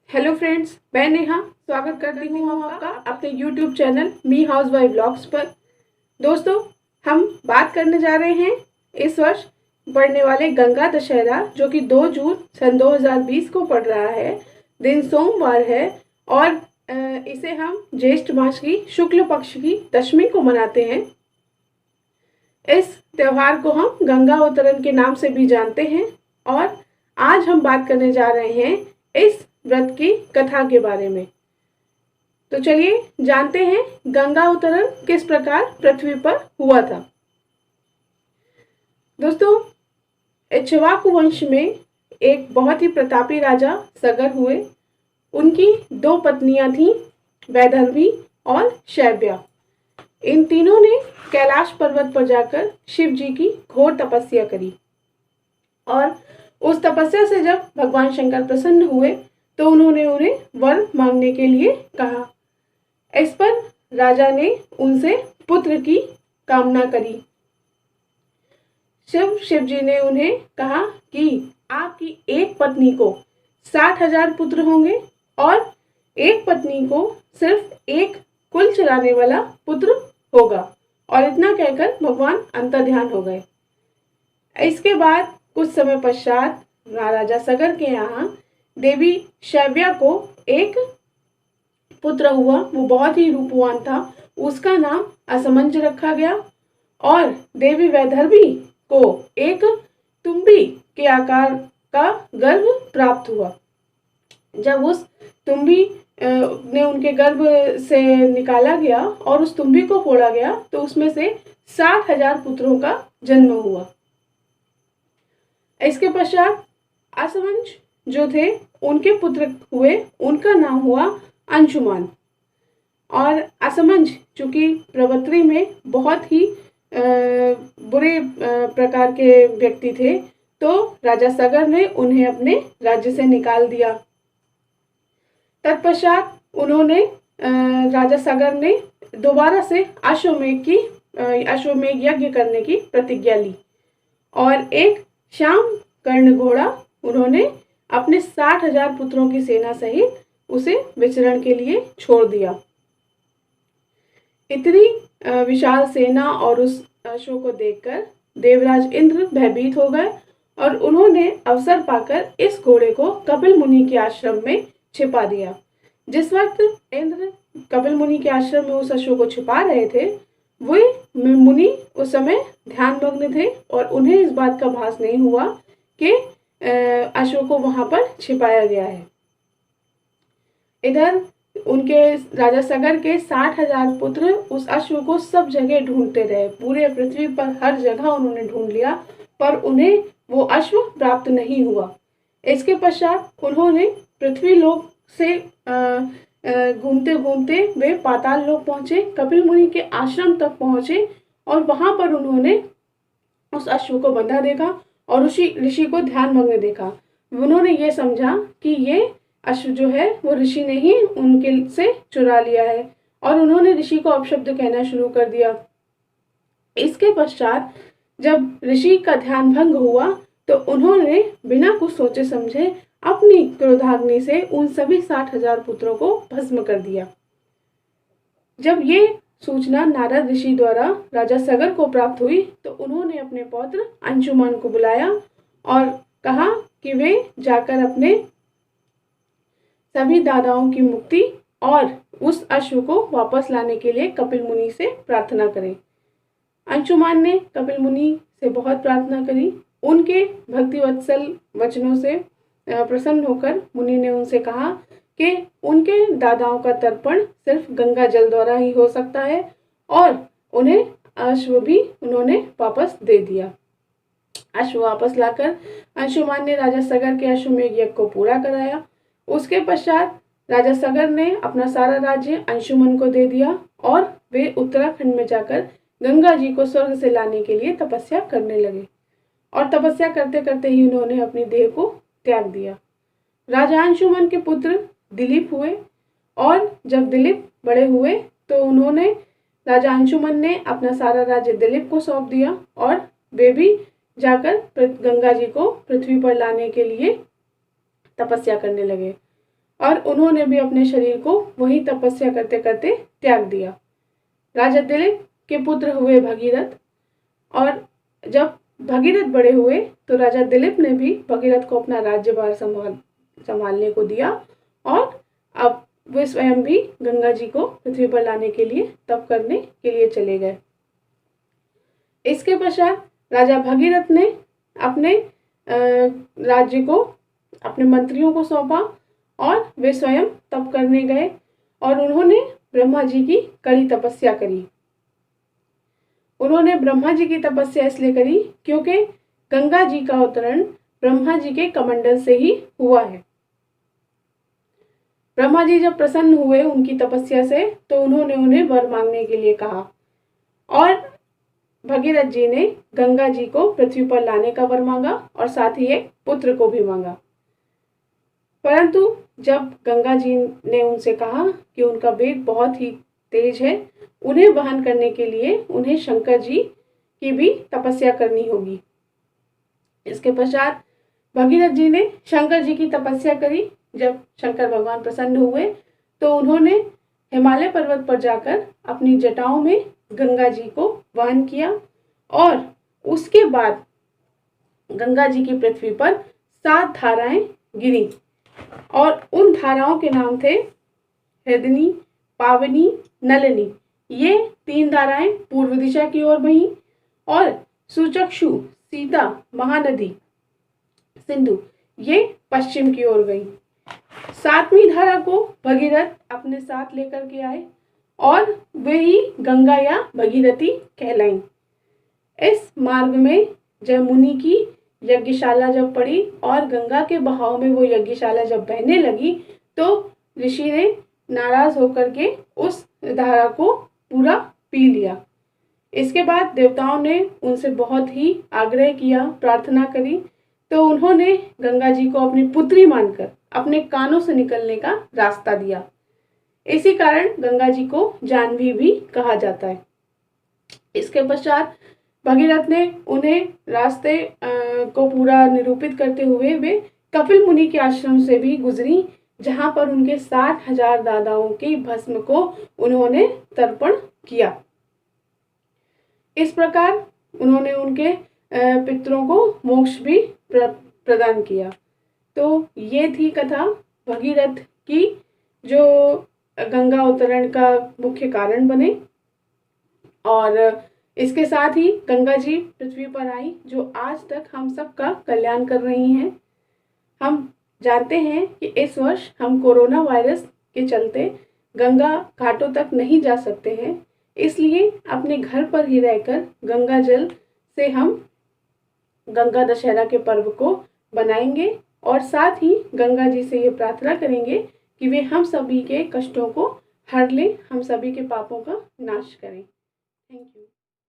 Hello friends, मैं नेहा स्वागत करती हूँ आपका अपने यूट्यूब चैनल मी हाउसवाइफ ब्लॉग्स पर। दोस्तों, हम बात करने जा रहे हैं इस वर्ष पड़ने वाले गंगा दशहरा, जो कि 2 जून सन 2020 को पड़ रहा है। दिन सोमवार है और इसे हम ज्येष्ठ मास की शुक्ल पक्ष की दशमी को मनाते हैं। इस त्यौहार को हम गंगा अवतरण के नाम से भी जानते हैं और आज हम बात करने जा रहे हैं इस व्रत की कथा के बारे में। तो चलिए जानते हैं गंगा अवतरण किस प्रकार पृथ्वी पर हुआ था। दोस्तों, इक्ष्वाकु वंश में एक बहुत ही प्रतापी राजा सगर हुए। उनकी 2 पत्नियां थीं, वैदर्भी और शैव्या। इन तीनों ने कैलाश पर्वत पर जाकर शिव जी की घोर तपस्या करी और उस तपस्या से जब भगवान शंकर प्रसन्न हुए तो उन्होंने उन्हें वर मांगने के लिए कहा। इस पर राजा ने उनसे पुत्र की कामना करी। शिव जी ने उन्हें कहा कि आपकी एक पत्नी को 60,000 पुत्र होंगे और एक पत्नी को सिर्फ एक कुल चलाने वाला पुत्र होगा। और इतना कहकर भगवान अंतर्ध्यान हो गए। इसके बाद कुछ समय पश्चात राजा सगर के यहाँ देवी शैव्या को एक पुत्र हुआ। वो बहुत ही रूपवान था। उसका नाम असमंज रखा गया और देवी वैदर्भी को एक तुम्बी के आकार का गर्भ प्राप्त हुआ। जब उस तुम्बी ने उनके गर्भ से निकाला गया और उस तुम्बी को फोड़ा गया तो उसमें से 60,000 पुत्रों का जन्म हुआ। इसके पश्चात असमंज जो थे उनके पुत्र हुए। उनका नाम हुआ अंशुमान। और असमंज चूंकि प्रवृत्ति में बहुत ही बुरे प्रकार के व्यक्ति थे तो राजा सगर ने उन्हें अपने राज्य से निकाल दिया। तत्पश्चात उन्होंने राजा सगर ने दोबारा से अश्वमेध यज्ञ करने की प्रतिज्ञा ली और एक श्याम कर्ण घोड़ा उन्होंने अपने 60,000 पुत्रों की सेना सहित उसे विचरण के लिए छोड़ दिया। इतनी विशाल सेना और उस अश्व को देखकर देवराज इंद्र भयभीत हो गए और उन्होंने अवसर पाकर इस घोड़े को कपिल मुनि के आश्रम में छिपा दिया। जिस वक्त इंद्र कपिल मुनि के आश्रम में उस अश्व को छिपा रहे थे, वे मुनि उस समय ध्यानमग्न थे और उन्हें इस बात का भास नहीं हुआ कि अश्व को वहां पर छिपाया गया है। इधर उनके राजा सगर के 60,000 पुत्र उस अश्व को सब जगह ढूंढते रहे। पूरे पृथ्वी पर हर जगह उन्होंने ढूंढ लिया पर उन्हें वो अश्व प्राप्त नहीं हुआ। इसके पश्चात उन्होंने पृथ्वी लोक से घूमते घूमते वे पाताल लोक पहुंचे, कपिल मुनि के आश्रम तक पहुंचे और वहां पर उन्होंने उस अश्व को बंधा देखा और ऋषि को ध्यान मग्न देखा। उन्होंने ये समझा कि ये अश्व जो है वो ऋषि ने ही उनके से चुरा लिया है और उन्होंने ऋषि को अपशब्द कहना शुरू कर दिया। इसके पश्चात जब ऋषि का ध्यान भंग हुआ तो उन्होंने बिना कुछ सोचे समझे अपनी क्रोधाग्नि से उन सभी 60,000 पुत्रों को भस्म कर दिया। जब ये सूचना नारद ऋषि द्वारा राजा सगर को प्राप्त हुई तो उन्होंने अपने पौत्र अंशुमान को बुलाया और कहा कि वे जाकर अपने सभी दादाओं की मुक्ति और उस अश्व को वापस लाने के लिए कपिल मुनि से प्रार्थना करें। अंशुमान ने कपिल मुनि से बहुत प्रार्थना करी। उनके भक्तिवत्सल वचनों से प्रसन्न होकर मुनि ने उनसे कहा कि उनके दादाओं का तर्पण सिर्फ गंगा जल द्वारा ही हो सकता है और उन्हें अश्व भी उन्होंने वापस दे दिया। अश्व वापस लाकर अंशुमान ने राजा सगर के अश्वमेध यज्ञ को पूरा कराया। उसके पश्चात राजा सगर ने अपना सारा राज्य अंशुमन को दे दिया और वे उत्तराखंड में जाकर गंगा जी को स्वर्ग से लाने के लिए तपस्या करने लगे और तपस्या करते करते ही उन्होंने अपनी देह को त्याग दिया। राजा अंशुमन के पुत्र दिलीप हुए और जब दिलीप बड़े हुए तो उन्होंने राजा अंशुमन ने अपना सारा राज्य दिलीप को सौंप दिया और वे भी जाकर गंगा जी को पृथ्वी पर लाने के लिए तपस्या करने लगे। और उन्होंने भी अपने शरीर को वही तपस्या करते करते त्याग दिया। राजा दिलीप के पुत्र हुए भगीरथ, और जब भगीरथ बड़े हुए तो राजा दिलीप ने भी भगीरथ को अपना राज्यभार संभालने को दिया, और अब वे स्वयं भी गंगा जी को पृथ्वी पर लाने के लिए तप करने के लिए चले गए। इसके पश्चात राजा भगीरथ ने अपने राज्य को अपने मंत्रियों को सौंपा और वे स्वयं तप करने गए, और उन्होंने ब्रह्मा जी की कड़ी तपस्या करी। उन्होंने ब्रह्मा जी की तपस्या इसलिए करी क्योंकि गंगा जी का अवतरण ब्रह्मा जी के कमंडल से ही हुआ है। ब्रह्मा जी जब प्रसन्न हुए उनकी तपस्या से तो उन्होंने उन्हें वर मांगने के लिए कहा, और भगीरथ जी ने गंगा जी को पृथ्वी पर लाने का वर मांगा और साथ ही एक पुत्र को भी मांगा। परंतु जब गंगा जी ने उनसे कहा कि उनका वेग बहुत ही तेज है, उन्हें वहन करने के लिए उन्हें शंकर जी की भी तपस्या करनी होगी। इसके पश्चात भगीरथ जी ने शंकर जी की तपस्या करी। जब शंकर भगवान प्रसन्न हुए तो उन्होंने हिमालय पर्वत पर जाकर अपनी जटाओं में गंगा जी को वहन किया, और उसके बाद गंगा जी की पृथ्वी पर 7 धाराएं गिरी, और उन धाराओं के नाम थे हृदनी, पावनी, नलिनी। ये 3 धाराएं पूर्व दिशा की ओर बहीं, और सुचक्षु, सीता, महानदी, सिंधु ये पश्चिम की ओर गई। 7वीं धारा को भगीरथ अपने साथ लेकर के आए, और वे ही गंगा या भगीरथी कहलाईं। इस मार्ग में जयमुनि की यज्ञशाला जब पड़ी और गंगा के बहाव में वो यज्ञशाला जब बहने लगी तो ऋषि ने नाराज होकर के उस धारा को पूरा पी लिया। इसके बाद देवताओं ने उनसे बहुत ही आग्रह किया, प्रार्थना करी, तो उन्होंने गंगा जी को अपनी पुत्री मानकर अपने कानों से निकलने का रास्ता दिया। इसी कारण गंगा जी को जाह्नवी भी कहा जाता है। इसके पश्चात भगीरथ ने उन्हें रास्ते को पूरा निरूपित करते हुए वे कपिल मुनि के आश्रम से भी गुजरी, जहां पर उनके 60,000 दादाओं की भस्म को उन्होंने तर्पण किया। इस प्रकार उन्होंने उनके पितरों को मोक्ष भी प्रदान किया। तो ये थी कथा भगीरथ की, जो गंगा अवतरण का मुख्य कारण बने, और इसके साथ ही गंगा जी पृथ्वी पर आई, जो आज तक हम सबका कल्याण कर रही हैं। हम जानते हैं कि इस वर्ष हम कोरोना वायरस के चलते गंगा घाटों तक नहीं जा सकते हैं, इसलिए अपने घर पर ही रहकर गंगा जल से हम गंगा दशहरा के पर्व को बनाएंगे, और साथ ही गंगा जी से ये प्रार्थना करेंगे कि वे हम सभी के कष्टों को हर लें, हम सभी के पापों का नाश करें। Thank you.